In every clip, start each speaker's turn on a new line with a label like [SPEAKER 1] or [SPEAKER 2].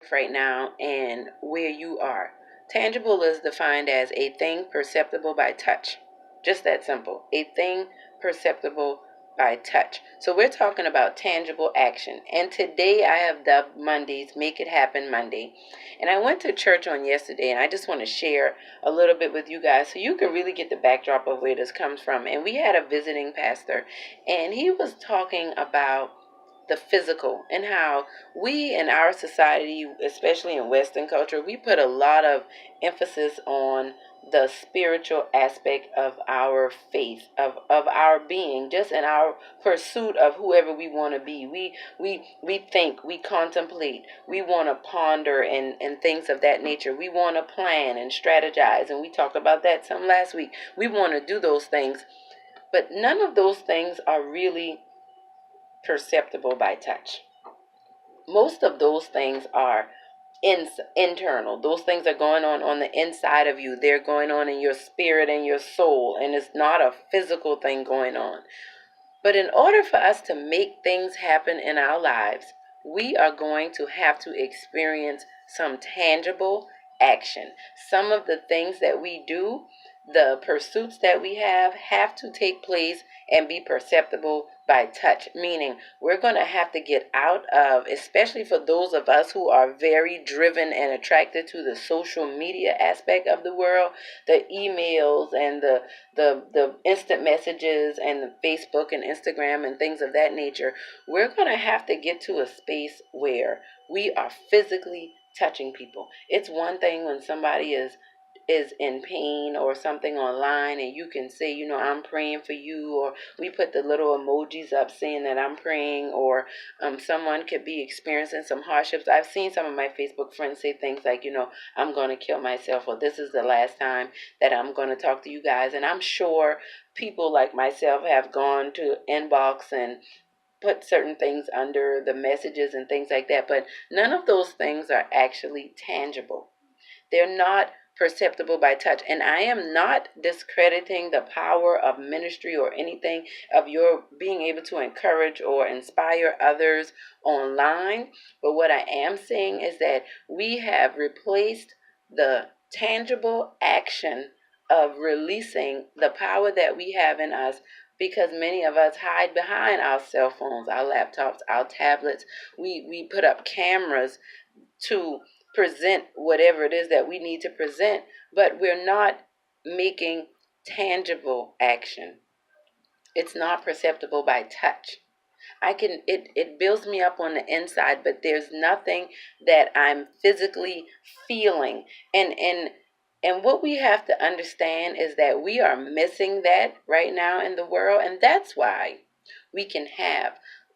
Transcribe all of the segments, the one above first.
[SPEAKER 1] life right now and where you are. Tangible is defined as a thing perceptible by touch. Just that simple. A thing perceptible by touch. So we're talking about tangible action. And today I have dubbed Mondays Make It Happen Monday. And I went to church on yesterday, and I just want to share a little bit with you guys so you can really get the backdrop of where this comes from. And we had a visiting pastor, and he was talking about the physical and how we in our society, especially in Western culture, we put a lot of emphasis on the spiritual aspect of our faith, of our being, just in our pursuit of whoever we want to be. We think, we contemplate, we want to ponder and things of that nature. We want to plan and strategize, and we talked about that some last week. We want to do those things, but none of those things are really perceptible by touch. Most of those things are internal. Those things are going on the inside of you. They're going on in your spirit and your soul, and it's not a physical thing going on. But in order for us to make things happen in our lives, we are going to have to experience some tangible action. Some of the things that we do, the pursuits that we have to take place and be perceptible by touch, meaning we're going to have to get out of, especially for those of us who are very driven and attracted to the social media aspect of the world, the emails and the instant messages and the Facebook and Instagram and things of that nature. We're going to have to get to a space where we are physically touching people. It's one thing when somebody is in pain or something online and you can say, I'm praying for you, or we put the little emojis up saying that I'm praying, or someone could be experiencing some hardships. I've seen some of my Facebook friends say things like, I'm going to kill myself, or this is the last time that I'm going to talk to you guys. And I'm sure people like myself have gone to inbox and put certain things under the messages and things like that, but none of those things are actually tangible. They're not perceptible by touch. And I am not discrediting the power of ministry or anything of your being able to encourage or inspire others online. But what I am saying is that we have replaced the tangible action of releasing the power that we have in us, because many of us hide behind our cell phones, our laptops, our tablets. We put up cameras to present whatever it is that we need to present, but we're not making tangible action. It's not perceptible by touch. It builds me up on the inside, but there's nothing that I'm physically feeling. And what we have to understand is that we are missing that right now in the world, and that's why we can have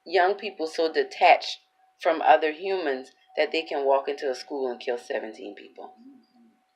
[SPEAKER 1] young people so detached from other humans that they can walk into a school and kill 17 people.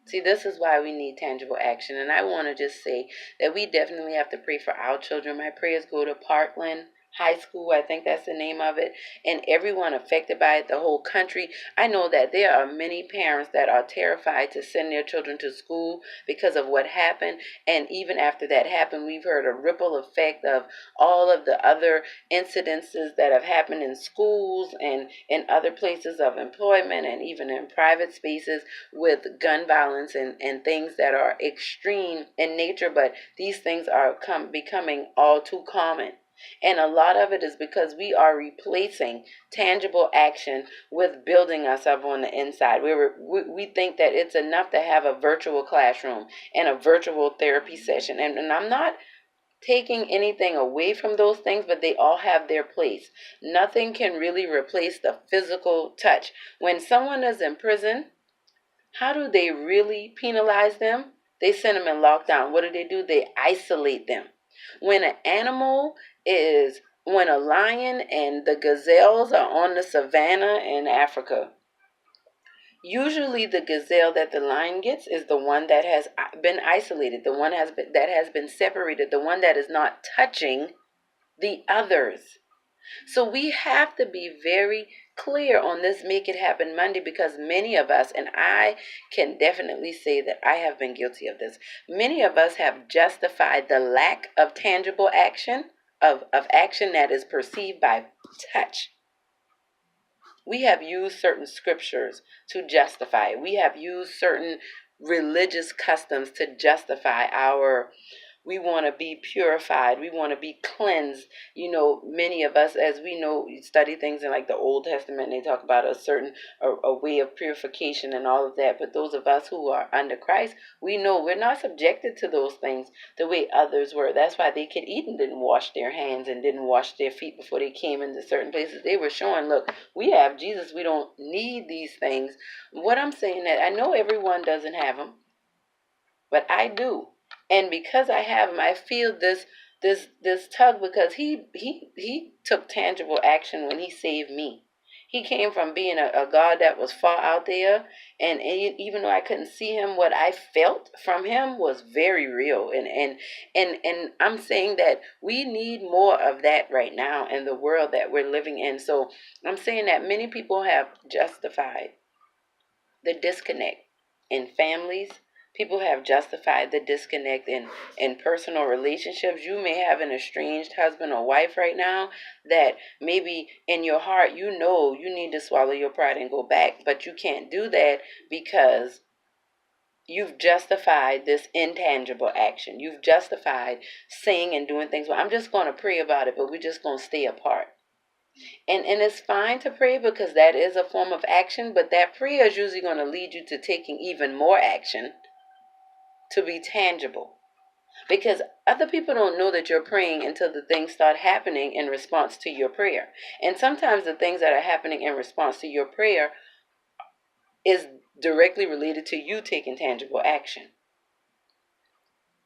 [SPEAKER 1] See, this is why we need tangible action. And I want to just say that we definitely have to pray for our children. My prayers go to Parkland High School, I think that's the name of it, and everyone affected by it, the whole country. I know that there are many parents that are terrified to send their children to school because of what happened. And even after that happened, we've heard a ripple effect of all of the other incidences that have happened in schools and in other places of employment and even in private spaces with gun violence and things that are extreme in nature. But these things are becoming all too common. And a lot of it is because we are replacing tangible action with building us up on the inside. We think that it's enough to have a virtual classroom and a virtual therapy session. And I'm not taking anything away from those things, but they all have their place. Nothing can really replace the physical touch. When someone is in prison, how do they really penalize them? They send them in lockdown. What do? They isolate them. When a lion and the gazelles are on the savannah in Africa, usually the gazelle that the lion gets is the one that has been isolated, the one that has been separated, the one that is not touching the others. So we have to be very clear on this Make It Happen Monday, because many of us, and I can definitely say that I have been guilty of this, many of us have justified the lack of tangible action, of action that is perceived by touch. We have used certain scriptures to justify it. We have used certain religious customs to justify our, we want to be purified. We want to be cleansed. Many of us, as we know, study things in like the Old Testament, and they talk about a certain a way of purification and all of that. But those of us who are under Christ, we know we're not subjected to those things the way others were. That's why they could eat and didn't wash their hands and didn't wash their feet before they came into certain places. They were showing, look, we have Jesus. We don't need these things. What I'm saying, that I know everyone doesn't have them, but I do. And because I have him, I feel this tug, because he took tangible action when he saved me. He came from being a God that was far out there, and even though I couldn't see him, what I felt from him was very real. And I'm saying that we need more of that right now in the world that we're living in. So I'm saying that many people have justified the disconnect in families. People have justified the disconnect in personal relationships. You may have an estranged husband or wife right now that maybe in your heart you know you need to swallow your pride and go back, but you can't do that because you've justified this intangible action. You've justified saying and doing things. Well, I'm just going to pray about it, but we're just going to stay apart. And it's fine to pray, because that is a form of action, but that prayer is usually going to lead you to taking even more action to be tangible. Because other people don't know that you're praying until the things start happening in response to your prayer. And sometimes the things that are happening in response to your prayer is directly related to you taking tangible action.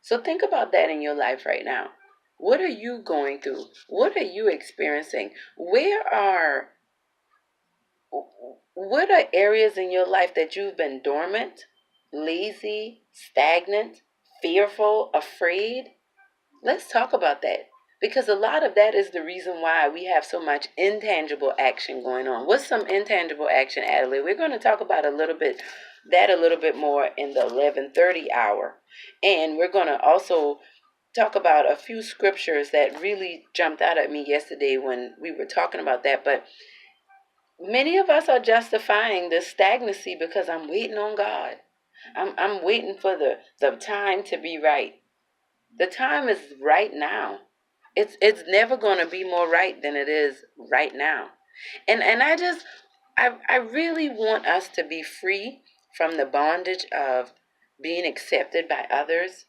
[SPEAKER 1] So think about that in your life right now. What are you going through? What are you experiencing? What are areas in your life that you've been dormant, lazy, stagnant, fearful, afraid? Let's talk about that. Because a lot of that is the reason why we have so much intangible action going on. What's some intangible action, Adelai? We're going to talk about a little bit more in the 11:30 hour. And we're going to also talk about a few scriptures that really jumped out at me yesterday when we were talking about that. But many of us are justifying this stagnancy because I'm waiting on God. I'm waiting for the time to be right. The time is right now. It's never going to be more right than it is right now. And I really want us to be free from the bondage of being accepted by others.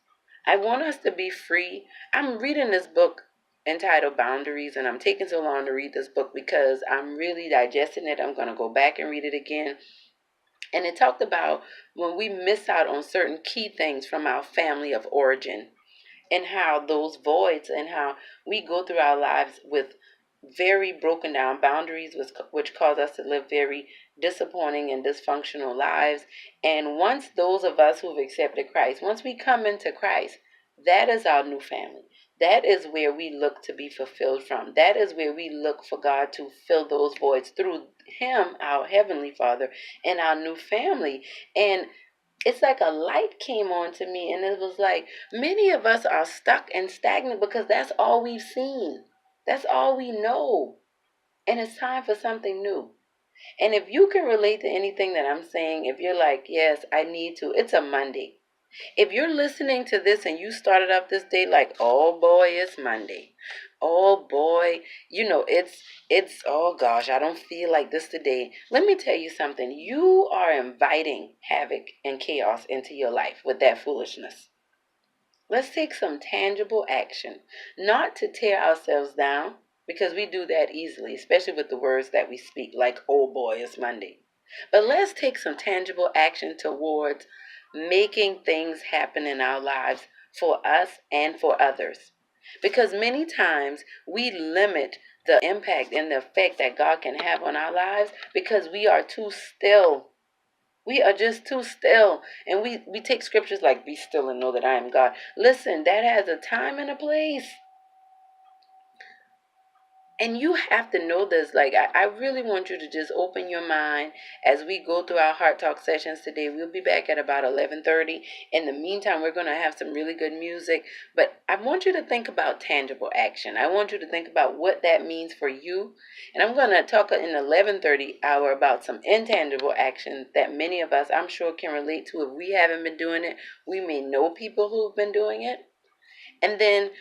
[SPEAKER 1] I want us to be free. I'm reading this book entitled Boundaries, and I'm taking so long to read this book because I'm really digesting it. I'm going to go back and read it again. And it talked about when we miss out on certain key things from our family of origin, and how those voids, and how we go through our lives with very broken down boundaries, which cause us to live very disappointing and dysfunctional lives. And once those of us who've accepted Christ, once we come into Christ, that is our new family. That is where we look to be fulfilled from. That is where we look for God to fill those voids through Him, our Heavenly Father, and our new family. And it's like a light came on to me, and it was like many of us are stuck and stagnant because that's all we've seen. That's all we know. And it's time for something new. And if you can relate to anything that I'm saying, if you're like, yes, I need to, it's a Monday. If you're listening to this and you started up this day like, oh boy, it's Monday. Oh boy, it's oh gosh, I don't feel like this today. Let me tell you something. You are inviting havoc and chaos into your life with that foolishness. Let's take some tangible action, not to tear ourselves down, because we do that easily, especially with the words that we speak, like, oh boy, it's Monday. But let's take some tangible action towards making things happen in our lives for us and for others. Because many times we limit the impact and the effect that God can have on our lives because we are too still. We are just too still. And we take scriptures like, be still and know that I am God. Listen, that has a time and a place. And you have to know this. Like, I really want you to just open your mind as we go through our Heart Talk sessions today. We'll be back at about 11:30. In the meantime, we're going to have some really good music. But I want you to think about tangible action. I want you to think about what that means for you. And I'm going to talk in the 11:30 hour about some intangible action that many of us, I'm sure, can relate to. If we haven't been doing it, we may know people who've been doing it. And then